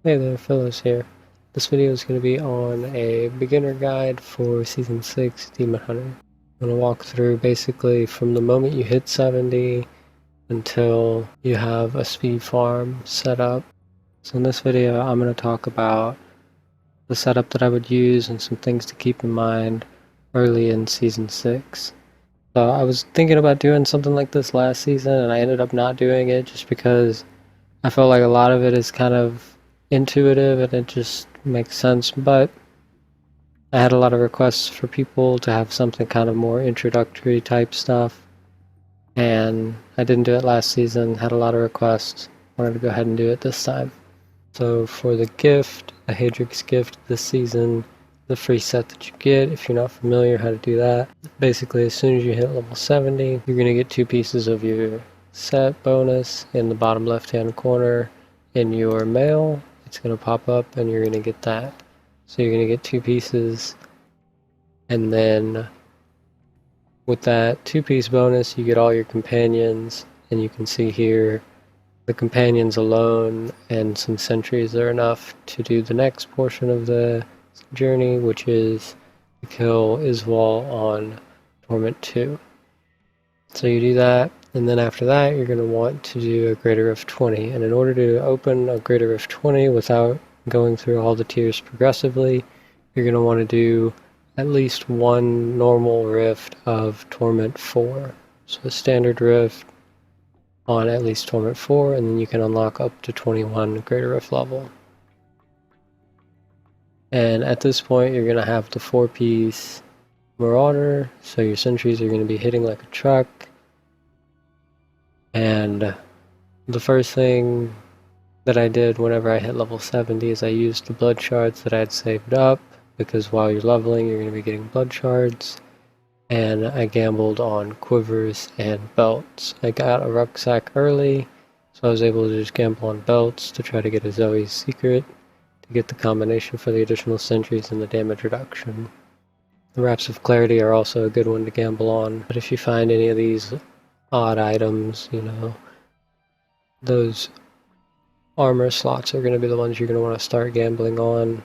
Hey there, fellas here. This video is going to be on a beginner guide for Season 6 Demon Hunter. I'm going to walk through basically from the moment you hit 70 until you have a speed farm set up. So in this video I'm going to talk about the setup that I would use and some things to keep in mind early in Season 6. So I was thinking about doing something like this last season and I ended up not doing it just because I felt like a lot of it is kind of intuitive and it just makes sense, but I had a lot of requests for people to have something kind of more introductory type stuff, and I didn't do it last season, had a lot of requests, wanted to go ahead and do it this time. So for the gift, the Hadrix gift this season, the free set that you get, if you're not familiar how to do that, basically as soon as you hit level 70, you're going to get 2 pieces of your set bonus in the bottom left hand corner in your mail. It's going to pop up and you're going to get that. So you're going to get 2 pieces, and then with that 2-piece bonus you get all your companions, and you can see here the companions alone and some sentries are enough to do the next portion of the journey, which is to kill Iswal on Torment 2. So you do that, and then after that you're going to want to do a greater of 20, and in order to open a greater of 20 without going through all the tiers progressively, you're going to want to do at least 1 normal rift of Torment 4. So a standard rift on at least Torment 4, and then you can unlock up to 21 greater rift level. And at this point you're going to have the 4-piece marauder, so your sentries are going to be hitting like a truck. And the first thing that I did whenever I hit level 70 is I used the blood shards that I had saved up, because while you're leveling you're going to be getting blood shards, and I gambled on quivers and belts. I got a rucksack early, so I was able to just gamble on belts to try to get a Zoey secret to get the combination for the additional sentries and the damage reduction. The wraps of clarity are also a good one to gamble on, but if you find any of these odd items, you know, those armor slots are going to be the ones you're going to want to start gambling on.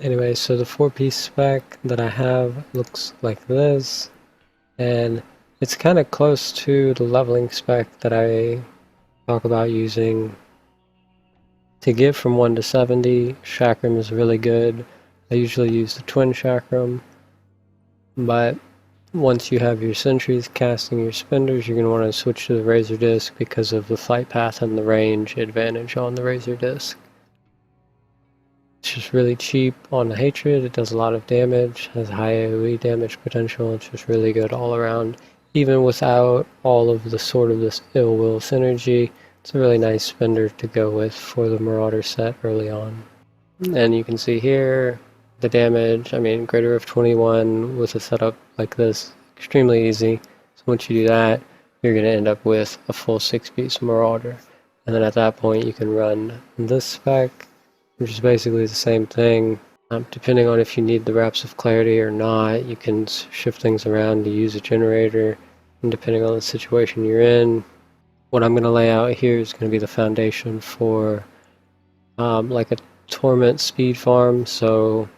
Anyway, so the 4-piece spec that I have looks like this, and it's kind of close to the leveling spec that I talk about using to get from 1 to 70. Chakram is really good. I usually use the twin chakram, but once you have your sentries casting your spinders, you're going to want to switch to the razor disc because of the flight path and the range advantage on the razor disc. It's just really cheap on the hatred, it does a lot of damage, has high AoE damage potential, it's just really good all around. Even without all of the sort of this ill will synergy, it's a really nice spender to go with for the marauder set early on. And you can see here the damage, I mean, greater of 21 with a setup like this, extremely easy. So once you do that, you're going to end up with a full 6-piece marauder. And then at that point you can run this spec, which is basically the same thing. Depending on if you need the wraps of clarity or not, you can shift things around to use a generator, and depending on the situation you're in. What I'm going to lay out here is going to be the foundation for like a torment speed farm. So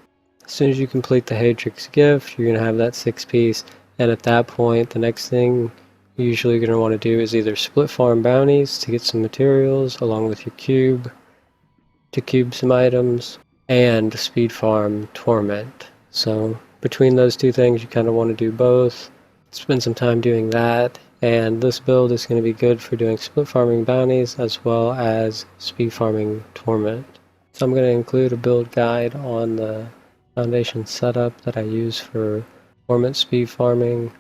as soon as you complete the Hadrix gift, you're going to have that 6-piece, and at that point the next thing you're usually going to want to do is either split farm bounties to get some materials along with your cube to cube some items, and speed farm torment. So between those 2 things you kind of want to do both, spend some time doing that, and this build is going to be good for doing split farming bounties as well as speed farming torment. So I'm going to include a build guide on the foundation setup that I use for torment speed farming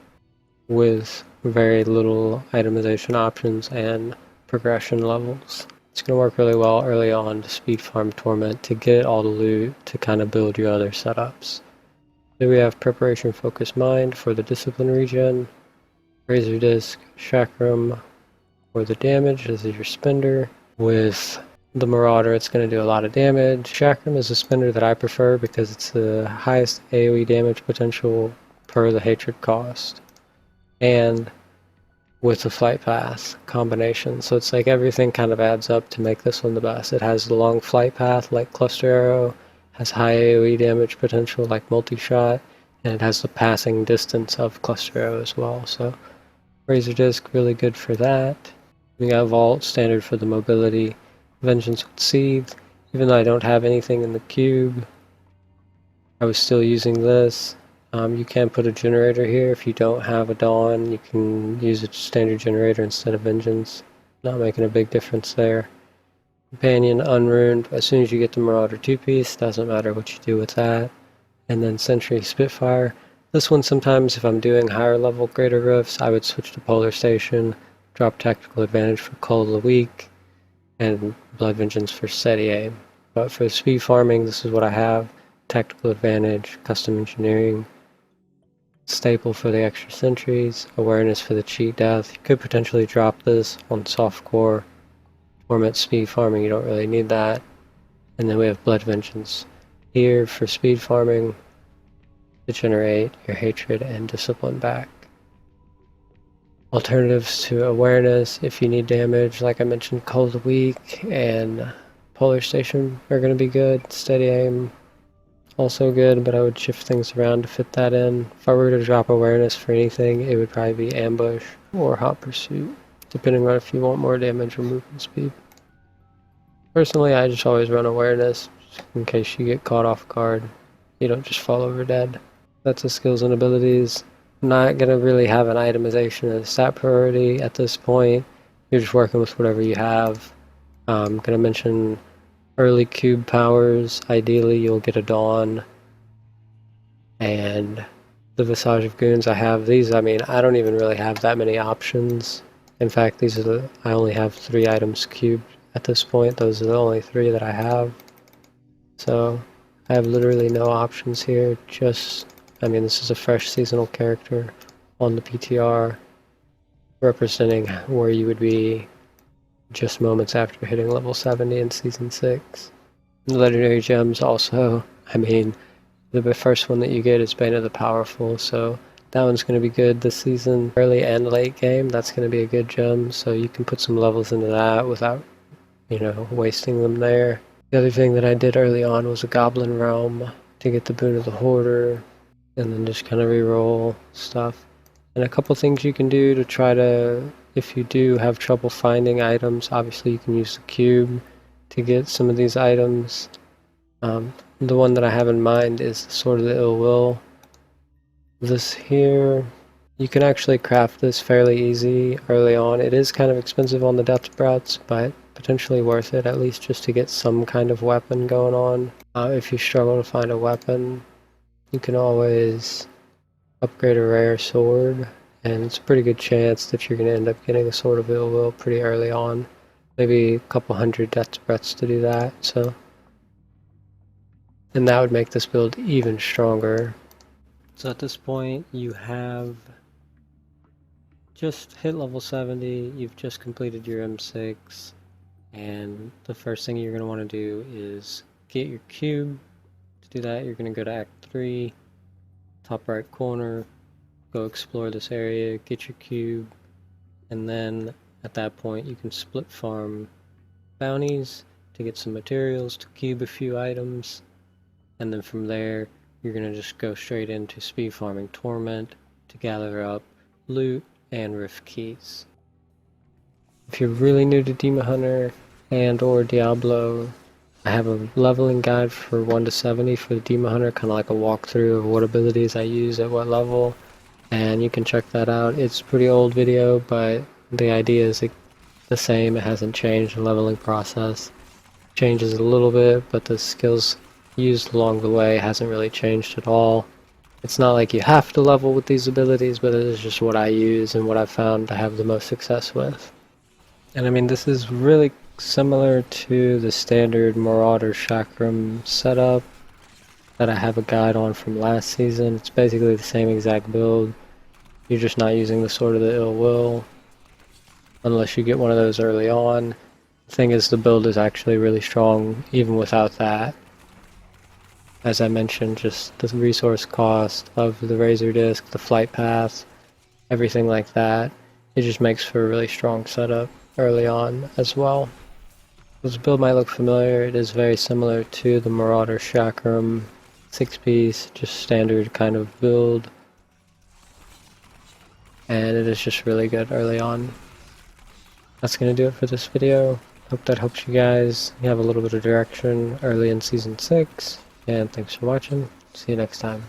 with very little itemization options and progression levels. It's going to work really well early on to speed farm torment to get all the loot to kind of build your other setups. Then we have preparation focus mind for the discipline regen, razor disc, chakram for the damage, this is your spender. With the marauder it's going to do a lot of damage. Chakram is a spender that I prefer because it's the highest AoE damage potential per the hatred cost. And with the flight path combination. So it's like everything kind of adds up to make this one the best. It has the long flight path like cluster arrow, has high AoE damage potential like multi-shot, and it has the passing distance of cluster arrow as well. So razor disc really good for that. We got vault, standard for the mobility. Vengeance with seethe. Even though I don't have anything in the cube, I was still using this. You can put a generator here. If you don't have a Dawn, you can use a standard generator instead of Vengeance. Not making a big difference there. Companion, Unruined. As soon as you get the Marauder 2-piece, doesn't matter what you do with that. And then Sentry, Spitfire. This one sometimes, if I'm doing higher level greater roofs, I would switch to Polar Station, drop Tactical Advantage for Cold of the Weak, and Blood Vengeance for steady aim. But for speed farming, this is what I have. Tactical Advantage, Custom Engineering, Staple for the extra sentries, Awareness for the cheat death. You could potentially drop this on softcore. Torment speed farming, you don't really need that. And then we have Blood Vengeance here for speed farming to generate your hatred and discipline back. Alternatives to awareness, if you need damage, like I mentioned, Cold of the Weak and Polar Station are going to be good. Steady aim, also good, but I would shift things around to fit that in. If I were to drop awareness for anything, it would probably be ambush or hot pursuit, depending on if you want more damage or movement speed. Personally, I just always run awareness, just in case you get caught off guard. You don't just fall over dead. That's the skills and abilities. I'm not going to really have an itemization as stat priority at this point. You're just working with whatever you have. I'm going to mention early cube powers. Ideally, you'll get a Dawn. And the Visage of Goons, I have these. I mean, I don't even really have that many options. In fact, these are I only have 3 items cubed at this point. Those are the only 3 that I have. So I have literally no options here. I mean, this is a fresh seasonal character on the PTR, representing where you would be just moments after hitting level 70 in Season 6. The legendary gems also, I mean, the first one that you get is Bane of the Powerful, so that one's going to be good this season. Early and late game, that's going to be a good gem, so you can put some levels into that without, wasting them there. The other thing that I did early on was a Goblin Realm to get the Boon of the Hoarder, and then just kind of reroll stuff. And a couple things you can do to try to, if you do have trouble finding items, obviously you can use the cube to get some of these items. The one that I have in mind is the Sword of the Ill Will. This here, you can actually craft this fairly easy early on. It is kind of expensive on the depth breaths, but potentially worth it, at least just to get some kind of weapon going on. If you struggle to find a weapon, you can always upgrade a rare sword, and it's a pretty good chance that you're going to end up getting a Sword of Ill Will pretty early on. Maybe a couple hundred death breaths to do that, and that would make this build even stronger. So at this point, you have just hit level 70, you've just completed your M6, and the first thing you're going to want to do is get your cube. To do that, you're going to go to Act 3, top right corner, go explore this area, get your cube, and then at that point you can split farm bounties to get some materials, to cube a few items, and then from there you're going to just go straight into speed farming Torment to gather up loot and rift keys. If you're really new to Demon Hunter and or Diablo, I have a leveling guide for 1 to 70 for the Demon Hunter, kind of like a walkthrough of what abilities I use at what level, and you can check that out. It's a pretty old video, but the idea is the same. It hasn't changed. The leveling process changes a little bit, but the skills used along the way hasn't really changed at all. It's not like you have to level with these abilities, but it is just what I use and what I've found to have the most success with. And I mean, this is really similar to the standard Marauder Chakram setup that I have a guide on from last season. It's basically the same exact build. You're just not using the Sword of the Ill Will, unless you get one of those early on. The thing is, the build is actually really strong even without that. As I mentioned, just the resource cost of the razor disc, the flight path, everything like that it just makes for a really strong setup early on as well. This build might look familiar. It is very similar to the Marauder Chakram 6-piece, just standard kind of build. And it is just really good early on. That's going to do it for this video. Hope that helps you guys. You have a little bit of direction early in Season 6. And thanks for watching. See you next time.